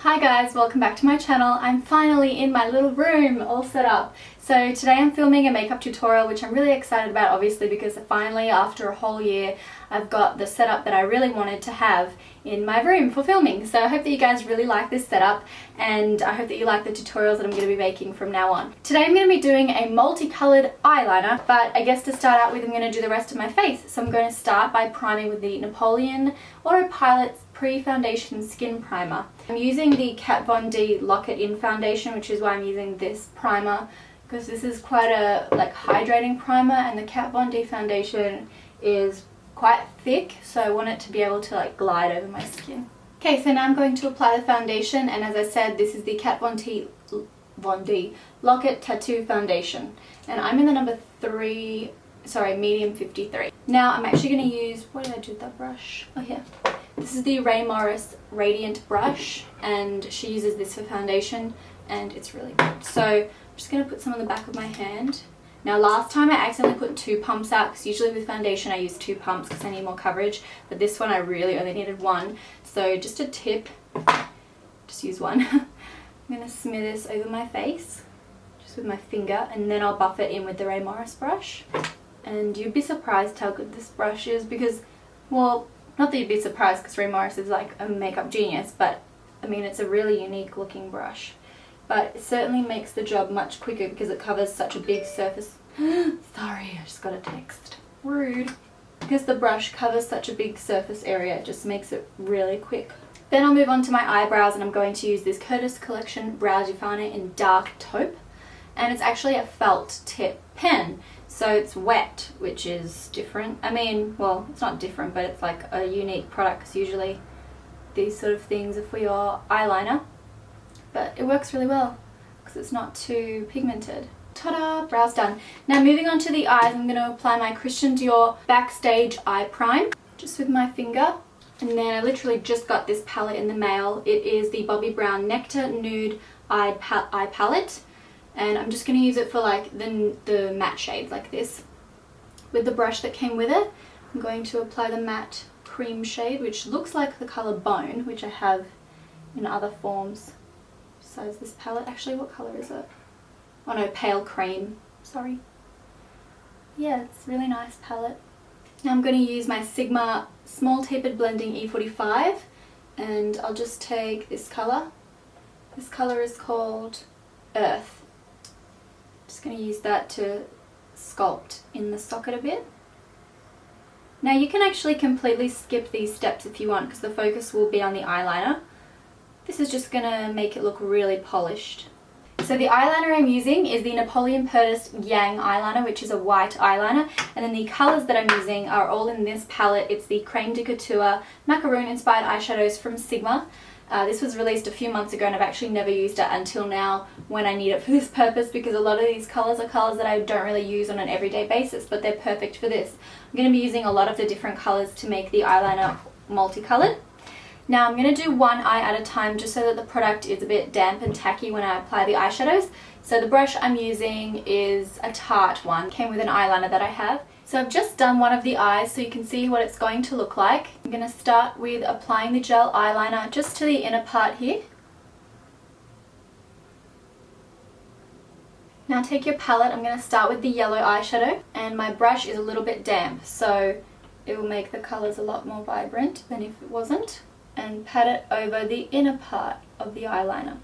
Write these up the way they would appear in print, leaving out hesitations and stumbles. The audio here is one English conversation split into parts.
Hi guys, welcome back to my channel. I'm finally in my little room all set up. So today I'm filming a makeup tutorial, which I'm really excited about, obviously, because finally after a whole year I've got the setup that I really wanted to have in my room for filming. So I hope that you guys really like this setup, and I hope that you like the tutorials that I'm going to be making from now on. Today I'm going to be doing a multicolored eyeliner, but I guess to start out with I'm going to do the rest of my face. So I'm going to start by priming with the Napoleon Autopilot Pre-Foundation Skin Primer. I'm using the Kat Von D Lock It In foundation, which is why I'm using this primer, because this is quite a hydrating primer, and the Kat Von D foundation is quite thick, so I want it to be able to glide over my skin. Okay, so now I'm going to apply the foundation, and as I said, this is the Kat Von D Lock It Tattoo Foundation, and I'm in the number 3, sorry, medium 53. Now I'm actually going to use, what did I do with that brush? Oh yeah. This is the Ray Morris Radiant brush, and she uses this for foundation, and it's really good. So I'm just going to put some on the back of my hand. Now last time I accidentally put 2 pumps out, because usually with foundation I use 2 pumps because I need more coverage, but this one I really only needed 1. So just a tip, just use 1. I'm going to smear this over my face, just with my finger, and then I'll buff it in with the Ray Morris brush. And you'd be surprised how good this brush is, because, well, not that you'd be surprised because Ray Morris is like a makeup genius, but I mean it's a really unique looking brush. But it certainly makes the job much quicker because it covers such a big surface. Sorry, I just got a text. Rude. Because the brush covers such a big surface area, it just makes it really quick. Then I'll move on to my eyebrows, and I'm going to use this Perdis Collection Brow Definer in Dark Taupe. And it's actually a felt tip pen. So it's wet, which is different. I mean, well, it's not different, but it's like a unique product, because usually these sort of things are for your eyeliner. But it works really well because it's not too pigmented. Ta-da! Brows done. Now moving on to the eyes, I'm going to apply my Christian Dior Backstage Eye Prime just with my finger. And then I literally just got this palette in the mail. It is the Bobbi Brown Nectar Nude Eye Palette. And I'm just going to use it for the matte shades like this. With the brush that came with it, I'm going to apply the matte cream shade, which looks like the colour Bone, which I have in other forms besides this palette. Actually, what colour is it? Oh no, pale cream. Sorry. Yeah, it's a really nice palette. Now I'm going to use my Sigma Small Tapered Blending E45, and I'll just take this colour. This colour is called Earth. Just going to use that to sculpt in the socket a bit. Now you can actually completely skip these steps if you want, because the focus will be on the eyeliner. This is just going to make it look really polished. So the eyeliner I'm using is the Napoleon Perdis Yang eyeliner, which is a white eyeliner, and then the colours that I'm using are all in this palette. It's the Creme de Couture Macaroon inspired eyeshadows from Sigma. This was released a few months ago, and I've actually never used it until now when I need it for this purpose, because a lot of these colours are colours that I don't really use on an everyday basis, but they're perfect for this. I'm going to be using a lot of the different colours to make the eyeliner multicoloured. Now I'm going to do one eye at a time, just so that the product is a bit damp and tacky when I apply the eyeshadows. So the brush I'm using is a Tarte one. It came with an eyeliner that I have. So I've just done one of the eyes so you can see what it's going to look like. I'm going to start with applying the gel eyeliner just to the inner part here. Now take your palette. I'm going to start with the yellow eyeshadow, and my brush is a little bit damp, so it will make the colours a lot more vibrant than if it wasn't, and pat it over the inner part of the eyeliner.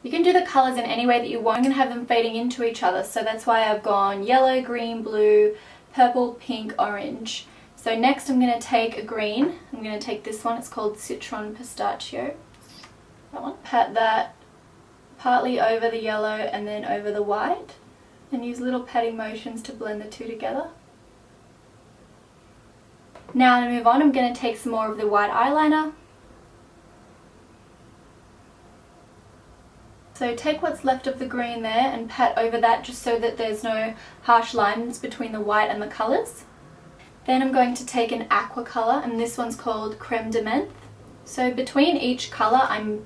You can do the colours in any way that you want. I'm going to have them fading into each other, so that's why I've gone yellow, green, blue, purple, pink, orange. So next I'm going to take a green. I'm going to take this one. It's called Citron Pistachio. That one. Pat that partly over the yellow and then over the white, and use little patting motions to blend the two together. Now to move on, I'm going to take some more of the white eyeliner. So take what's left of the green there and pat over that, just so that there's no harsh lines between the white and the colours. Then I'm going to take an aqua colour, and this one's called Creme de Menthe. So between each colour I'm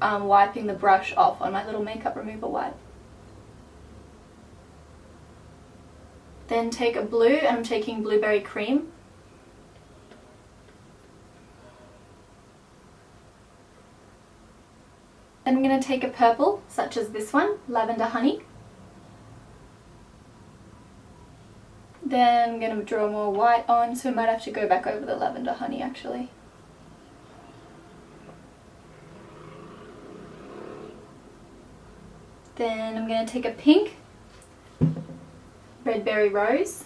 wiping the brush off on my little makeup remover wipe. Then take a blue, and I'm taking Blueberry Cream. Then I'm going to take a purple, such as this one, Lavender Honey. Then I'm going to draw more white on, so I might have to go back over the Lavender Honey actually. Then I'm going to take a pink, Red Berry Rose.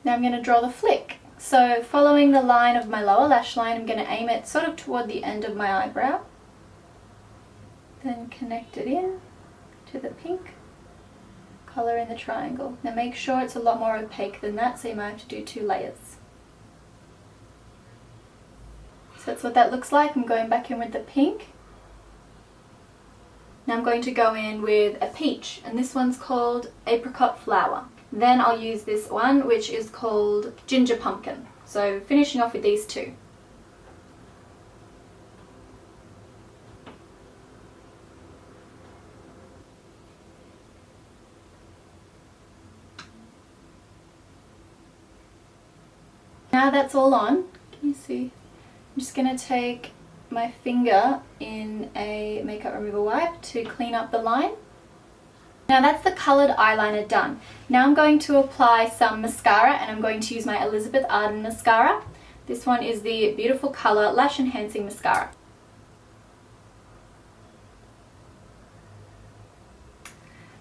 Now I'm going to draw the flick. So following the line of my lower lash line, I'm going to aim it sort of toward the end of my eyebrow. Then connect it in to the pink, colour in the triangle. Now make sure it's a lot more opaque than that, so you might have to do 2 layers. So that's what that looks like. I'm going back in with the pink. Now I'm going to go in with a peach, and this one's called Apricot Flower. Then I'll use this one, which is called Ginger Pumpkin. So finishing off with these 2. Now that's all on, can you see? I'm just going to take my finger in a makeup remover wipe to clean up the line. Now that's the coloured eyeliner done. Now I'm going to apply some mascara, and I'm going to use my Elizabeth Arden mascara. This one is the Beautiful Colour Lash Enhancing Mascara.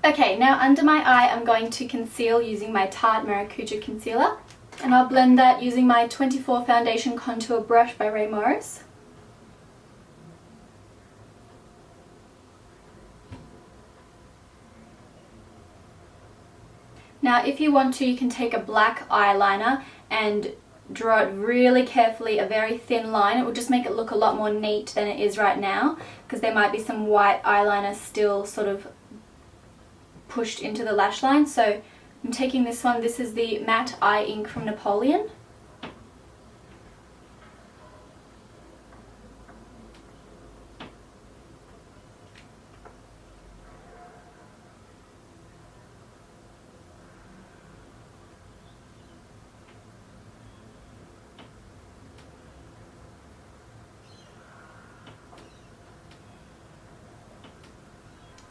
Okay, now under my eye I'm going to conceal using my Tarte Maracuja concealer. And I'll blend that using my 24 Foundation Contour Brush by Ray Morris. Now if you want to, you can take a black eyeliner and draw it really carefully, a very thin line. It will just make it look a lot more neat than it is right now, because there might be some white eyeliner still sort of pushed into the lash line. So I'm taking this one. This is the Matte Eye Ink from Napoleon.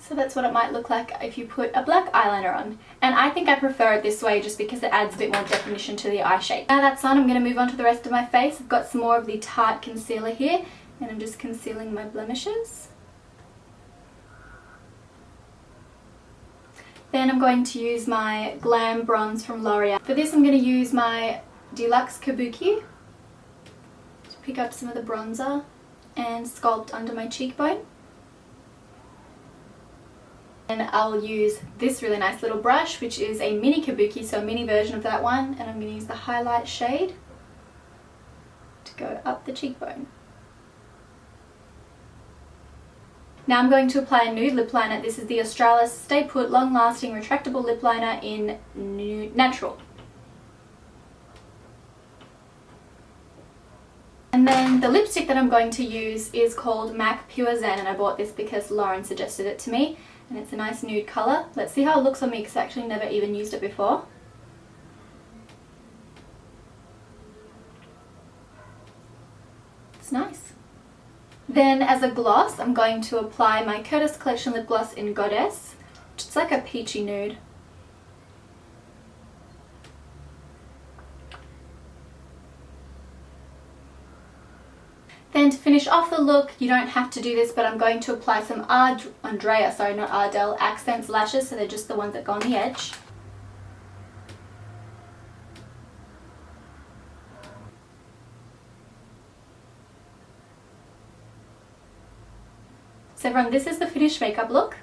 So that's what it might look like if you put a black eyeliner on. And I think I prefer it this way just because it adds a bit more definition to the eye shape. Now that's on, I'm going to move on to the rest of my face. I've got some more of the Tarte concealer here, and I'm just concealing my blemishes. Then I'm going to use my Glam bronze from L'Oreal. For this I'm going to use my Deluxe Kabuki to pick up some of the bronzer and sculpt under my cheekbone. And I'll use this really nice little brush, which is a mini kabuki, so a mini version of that one, and I'm going to use the highlight shade to go up the cheekbone. Now I'm going to apply a nude lip liner. This is the Australis Stay Put Long Lasting Retractable Lip Liner in Nude Natural. And then the lipstick that I'm going to use is called MAC Pure Zen, and I bought this because Lauren suggested it to me. And it's a nice nude colour. Let's see how it looks on me, because I actually never even used it before. It's nice. Then as a gloss, I'm going to apply my Curtis Collection Lip Gloss in Goddess. It's like a peachy nude. Then to finish off the look, you don't have to do this, but I'm going to apply some Andrea, sorry, not Ardell, Accents lashes, so they're just the ones that go on the edge. So everyone, this is the finished makeup look.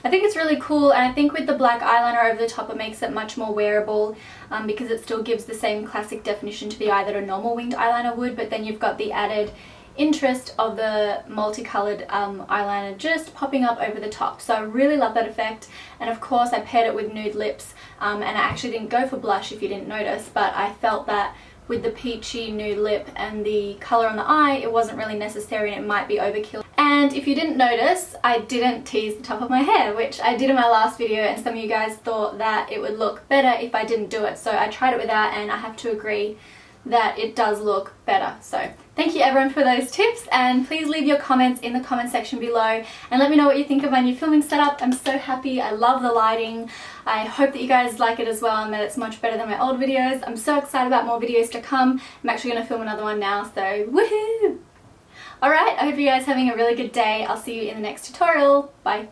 I think it's really cool, and I think with the black eyeliner over the top it makes it much more wearable because it still gives the same classic definition to the eye that a normal winged eyeliner would, but then you've got the added interest of the multicolored eyeliner just popping up over the top. So I really love that effect, and of course I paired it with nude lips, and I actually didn't go for blush if you didn't notice, but I felt that with the peachy nude lip and the colour on the eye, it wasn't really necessary and it might be overkill. And And if you didn't notice, I didn't tease the top of my hair, which I did in my last video, and some of you guys thought that it would look better if I didn't do it. So I tried it without, and I have to agree that it does look better. So thank you everyone for those tips, and please leave your comments in the comment section below and let me know what you think of my new filming setup. I'm so happy. I love the lighting. I hope that you guys like it as well and that it's much better than my old videos. I'm so excited about more videos to come. I'm actually going to film another one now, so woohoo! Alright, I hope you guys are having a really good day. I'll see you in the next tutorial. Bye!